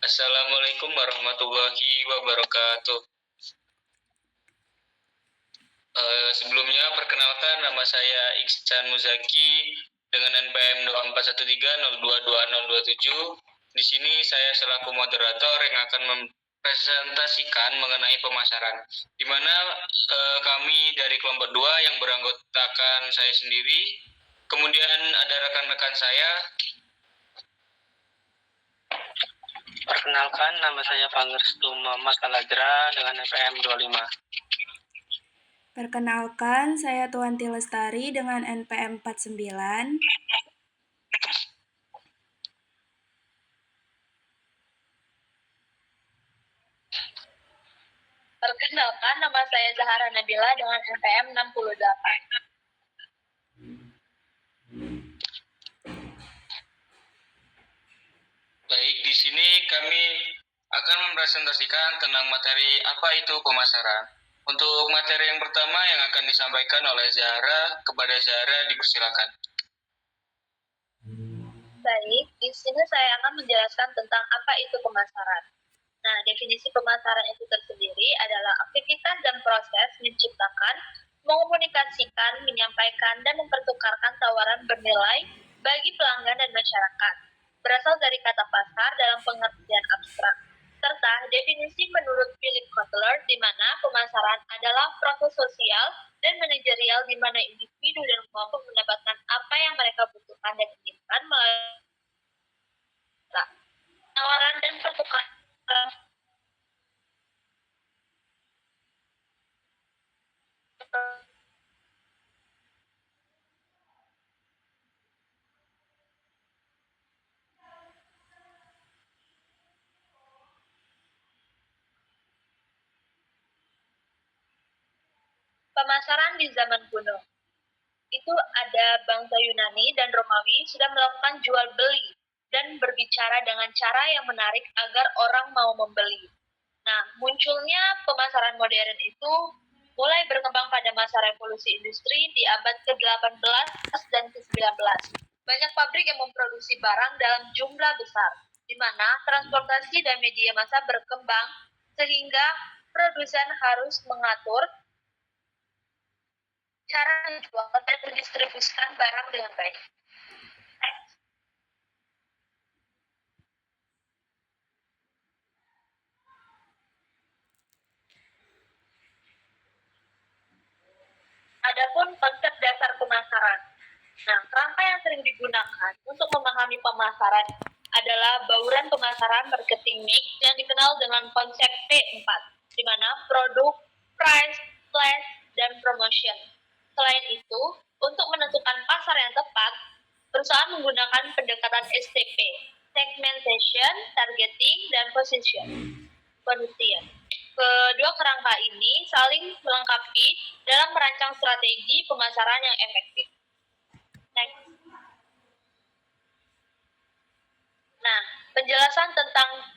Assalamualaikum warahmatullahi wabarakatuh. Sebelumnya perkenalkan, nama saya Iksan Muzaki dengan NPM 0413022027. Di sini saya selaku moderator yang akan mempresentasikan mengenai pemasaran, di mana kami dari kelompok 2 yang beranggotakan saya sendiri, kemudian ada rekan-rekan saya. Perkenalkan, nama saya Pangerstu Muhammad Kalajra dengan NPM 25. Perkenalkan, saya Tuanti Lestari dengan NPM 49. Perkenalkan, nama saya Zahara Nabila dengan NPM 68. Baik, di sini kami akan mempresentasikan tentang materi apa itu pemasaran. Untuk materi yang pertama yang akan disampaikan oleh Zahra, kepada Zahra dipersilakan. Baik, di sini saya akan menjelaskan tentang apa itu pemasaran. Nah, definisi pemasaran itu tersendiri adalah aktivitas dan proses menciptakan, mengomunikasikan, menyampaikan, dan mempertukarkan tawaran bernilai bagi pelanggan dan masyarakat. Berasal dari kata pasar dalam pengertian abstrak. Serta definisi menurut Philip Kotler di mana pemasaran adalah proses sosial dan manajerial di mana individu dan kelompok mendapatkan apa yang mereka butuhkan dan inginkan melalui tawaran dan pertukaran. Pemasaran di zaman kuno. Itu ada bangsa Yunani dan Romawi sudah melakukan jual beli dan berbicara dengan cara yang menarik agar orang mau membeli. Nah, munculnya pemasaran modern itu mulai berkembang pada masa revolusi industri di abad ke-18 dan ke-19. Banyak pabrik yang memproduksi barang dalam jumlah besar, di mana transportasi dan media massa berkembang sehingga produsen harus mengatur cara menjual dan mendistribusikan barang dengan baik. Adapun konsep dasar pemasaran. Nah, kerangka yang sering digunakan untuk memahami pemasaran adalah bauran pemasaran marketing mix yang dikenal dengan konsep P4, di mana produk, price, place, dan promotion. Selain itu, untuk menentukan pasar yang tepat, perusahaan menggunakan pendekatan STP, segmentation, targeting, dan position. Kedua kerangka ini saling melengkapi dalam merancang strategi pemasaran yang efektif. Next. Nah, penjelasan tentang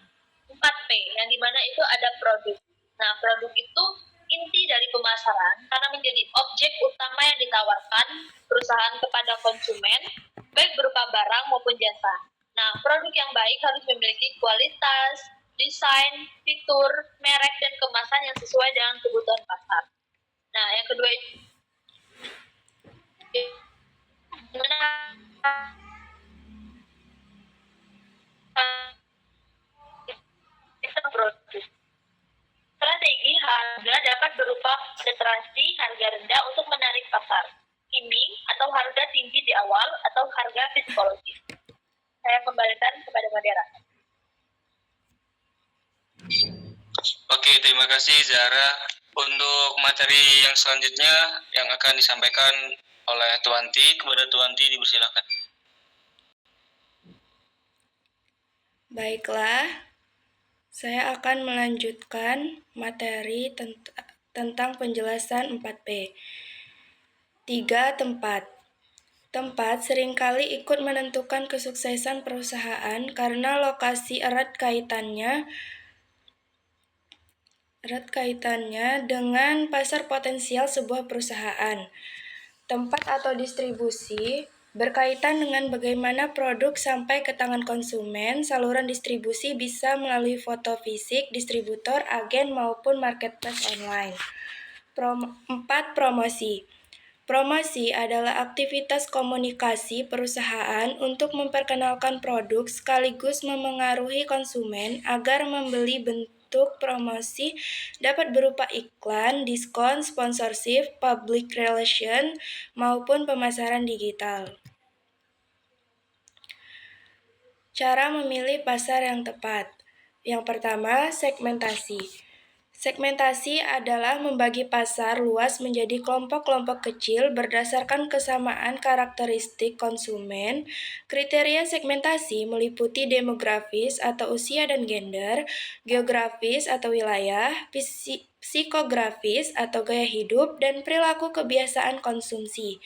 4P, yang dimana itu ada produk. Nah, produk itu inti dari pemasaran karena menjadi objek utama yang ditawarkan perusahaan kepada konsumen, baik berupa barang maupun jasa. Nah, produk yang baik harus memiliki kualitas, desain, fitur, merek, dan kemasan yang sesuai dengan kebutuhan pasar. Nah, yang kedua itu produk. Strategi harga dapat berupa penetrasi harga rendah untuk menarik pasar, iming atau harga tinggi di awal atau harga psikologis. Saya kembalikan kepada moderator. Oke, terima kasih Zahra. Untuk materi yang selanjutnya yang akan disampaikan oleh Tuanti, kepada Tuanti dipersilakan. Baiklah, saya akan melanjutkan materi tentang penjelasan 4P. 3. Tempat. Tempat seringkali ikut menentukan kesuksesan perusahaan karena lokasi erat kaitannya dengan pasar potensial sebuah perusahaan. Tempat atau distribusi Berkaitan dengan bagaimana produk sampai ke tangan konsumen, saluran distribusi bisa melalui foto fisik, distributor, agen, maupun marketplace online. 4. Promosi. Promosi adalah aktivitas komunikasi perusahaan untuk memperkenalkan produk sekaligus memengaruhi konsumen agar membeli. Bentuk promosi dapat berupa iklan, diskon, sponsorship, public relation, maupun pemasaran digital. Cara memilih pasar yang tepat. Yang pertama, segmentasi. Segmentasi adalah membagi pasar luas menjadi kelompok-kelompok kecil berdasarkan kesamaan karakteristik konsumen. Kriteria segmentasi meliputi demografis atau usia dan gender, geografis atau wilayah, psikografis atau gaya hidup, dan perilaku kebiasaan konsumsi.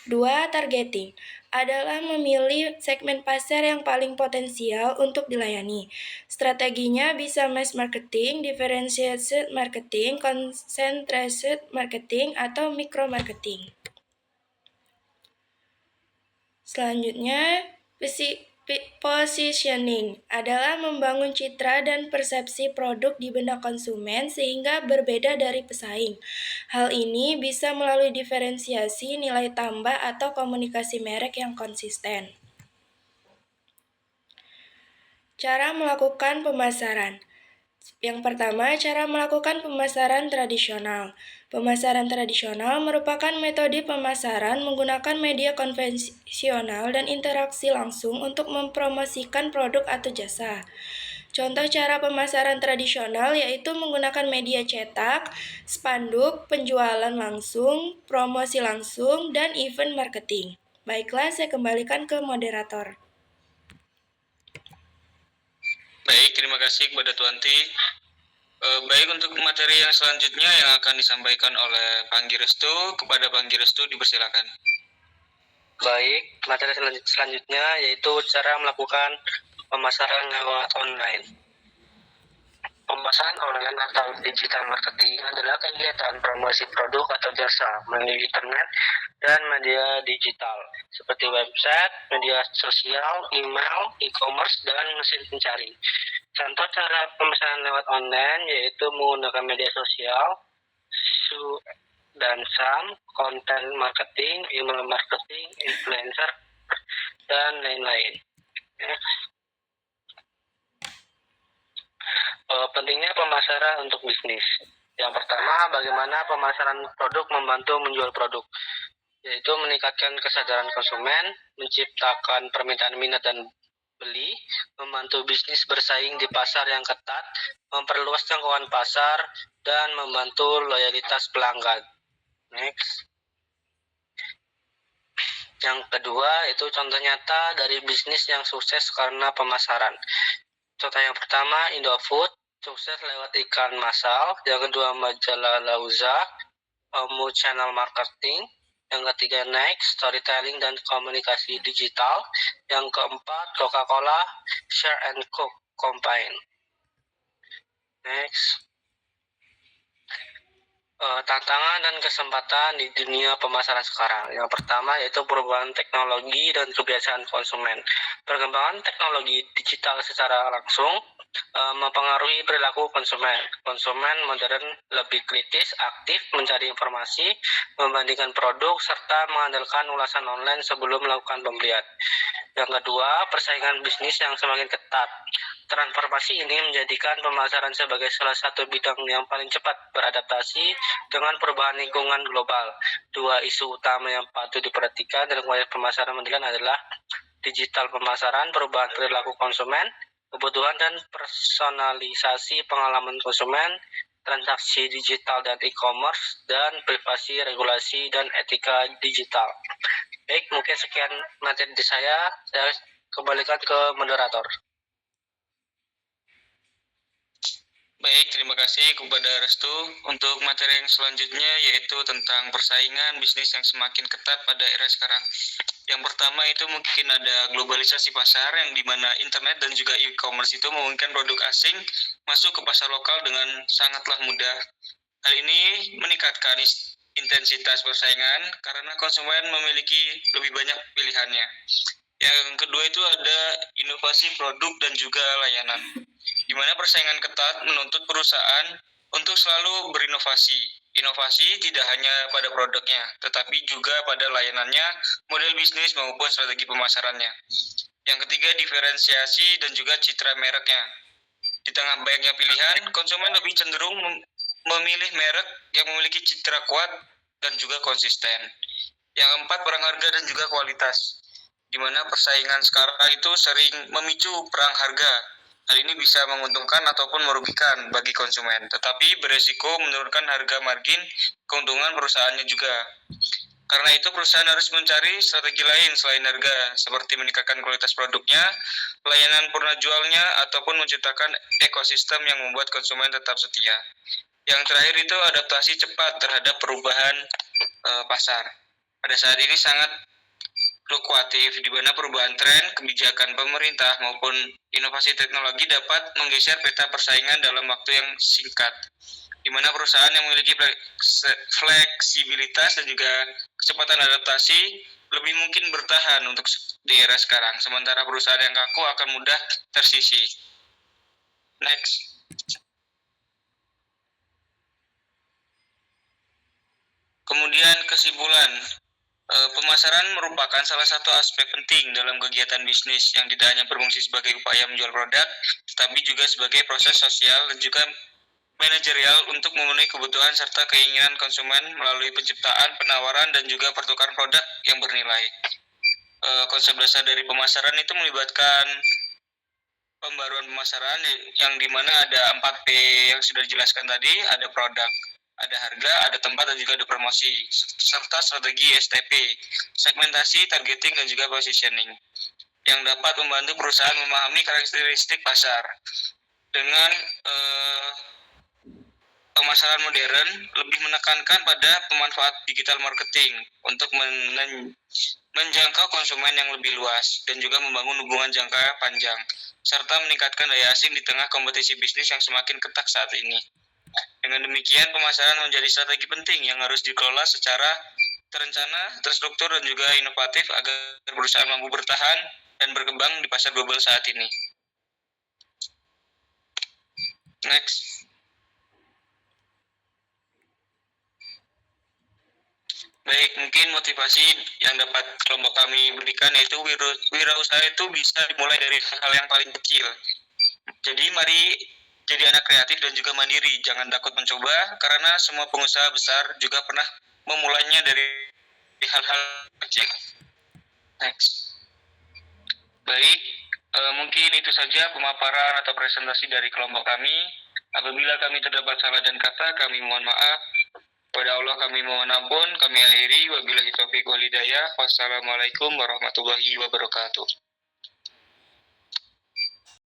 2. Targeting adalah memilih segmen pasar yang paling potensial untuk dilayani. Strateginya bisa mass marketing, differentiated marketing, concentrated marketing, atau micro marketing. Selanjutnya, positioning adalah membangun citra dan persepsi produk di benak konsumen sehingga berbeda dari pesaing. Hal ini bisa melalui diferensiasi, nilai tambah, atau komunikasi merek yang konsisten. Cara melakukan pemasaran. Yang pertama, cara melakukan pemasaran tradisional. Pemasaran tradisional merupakan metode pemasaran menggunakan media konvensional dan interaksi langsung untuk mempromosikan produk atau jasa. Contoh cara pemasaran tradisional yaitu menggunakan media cetak, spanduk, penjualan langsung, promosi langsung, dan event marketing. Baiklah, saya kembalikan ke moderator. Baik, terima kasih kepada Tuanti. Baik, untuk materi yang selanjutnya yang akan disampaikan oleh Panggi Restu, kepada Panggi Restu dipersilakan. Baik, materi selanjutnya yaitu cara melakukan pemasaran lewat online. Pemasaran online atau digital marketing adalah kegiatan promosi produk atau jasa melalui internet dan media digital seperti website, media sosial, email, e-commerce, dan mesin pencari. Contoh cara pemasaran lewat online yaitu menggunakan media sosial, dan konten marketing, email marketing, influencer, dan lain-lain. Pentingnya pemasaran untuk bisnis. Yang pertama, bagaimana pemasaran produk membantu menjual produk, yaitu meningkatkan kesadaran konsumen, menciptakan permintaan minat dan beli, membantu bisnis bersaing di pasar yang ketat, memperluas jangkauan pasar, dan membantu loyalitas pelanggan. Next. Yang kedua, itu contoh nyata dari bisnis yang sukses karena pemasaran. Contoh yang pertama, Indofood, sukses lewat iklan massal. Yang kedua, majalah Lauza, channel marketing. Yang ketiga, Next, storytelling dan komunikasi digital. Yang keempat, Coca-Cola, share and cook campaign. Next. Tantangan dan kesempatan di dunia pemasaran sekarang. Yang pertama yaitu perubahan teknologi dan kebiasaan konsumen. Perkembangan teknologi digital secara langsung mempengaruhi perilaku konsumen. Konsumen modern lebih kritis, aktif mencari informasi, membandingkan produk, serta mengandalkan ulasan online sebelum melakukan pembelian. Yang kedua, persaingan bisnis yang semakin ketat. Transformasi ini menjadikan pemasaran sebagai salah satu bidang yang paling cepat beradaptasi dengan perubahan lingkungan global. Dua isu utama yang patut diperhatikan dalam konteks pemasaran modern adalah digital pemasaran, perubahan perilaku konsumen, kebutuhan dan personalisasi pengalaman konsumen, transaksi digital dan e-commerce, dan privasi, regulasi, dan etika digital. Baik, mungkin sekian materi saya kembalikan ke moderator. Baik, terima kasih kepada Restu. Untuk materi yang selanjutnya yaitu tentang persaingan bisnis yang semakin ketat pada era sekarang. Yang pertama itu mungkin ada globalisasi pasar yang dimana internet dan juga e-commerce itu memungkinkan produk asing masuk ke pasar lokal dengan sangatlah mudah. Hal ini meningkatkan intensitas persaingan karena konsumen memiliki lebih banyak pilihannya. Yang kedua itu ada inovasi produk dan juga layanan, di mana persaingan ketat menuntut perusahaan untuk selalu berinovasi. Inovasi tidak hanya pada produknya, tetapi juga pada layanannya, model bisnis maupun strategi pemasarannya. Yang ketiga, diferensiasi dan juga citra mereknya. Di tengah banyaknya pilihan, konsumen lebih cenderung memilih merek yang memiliki citra kuat dan juga konsisten. Yang keempat, perang harga dan juga kualitas, di mana persaingan sekarang itu sering memicu perang harga. Hal ini bisa menguntungkan ataupun merugikan bagi konsumen, tetapi beresiko menurunkan harga margin keuntungan perusahaannya juga. Karena itu perusahaan harus mencari strategi lain selain harga, seperti meningkatkan kualitas produknya, layanan purna jualnya, ataupun menciptakan ekosistem yang membuat konsumen tetap setia. Yang terakhir itu adaptasi cepat terhadap perubahan pasar. Pada saat ini sangat fluktuatif, di mana perubahan tren, kebijakan pemerintah maupun inovasi teknologi dapat menggeser peta persaingan dalam waktu yang singkat, di mana perusahaan yang memiliki fleksibilitas dan juga kecepatan adaptasi lebih mungkin bertahan untuk di era sekarang, sementara perusahaan yang kaku akan mudah tersisih. Next. Kemudian kesimpulan, pemasaran merupakan salah satu aspek penting dalam kegiatan bisnis yang tidak hanya berfungsi sebagai upaya menjual produk, tetapi juga sebagai proses sosial dan juga manajerial untuk memenuhi kebutuhan serta keinginan konsumen melalui penciptaan, penawaran, dan juga pertukaran produk yang bernilai. Konsep dasar dari pemasaran itu melibatkan pembaruan pemasaran yang dimana ada 4P yang sudah dijelaskan tadi, ada produk, ada harga, ada tempat, dan juga ada promosi, serta strategi STP, segmentasi, targeting, dan juga positioning, yang dapat membantu perusahaan memahami karakteristik pasar. Dengan pemasaran modern lebih menekankan pada pemanfaat digital marketing untuk menjangkau konsumen yang lebih luas dan juga membangun hubungan jangka panjang, serta meningkatkan daya asing di tengah kompetisi bisnis yang semakin ketat saat ini. Dengan demikian, pemasaran menjadi strategi penting yang harus dikelola secara terencana, terstruktur, dan juga inovatif agar perusahaan mampu bertahan dan berkembang di pasar global saat ini. Next. Baik, mungkin motivasi yang dapat kelompok kami berikan yaitu wirausaha itu bisa dimulai dari hal yang paling kecil. Jadi mari jadi anak kreatif dan juga mandiri, jangan takut mencoba karena semua pengusaha besar juga pernah memulainya dari hal-hal kecil. Next. Baik, mungkin itu saja pemaparan atau presentasi dari kelompok kami. Apabila kami terdapat salah dan kata, kami mohon maaf. Pada Allah kami mohon ampun, kami akhiri. Wabillahi taufiq wal hidayah. Wassalamualaikum warahmatullahi wabarakatuh.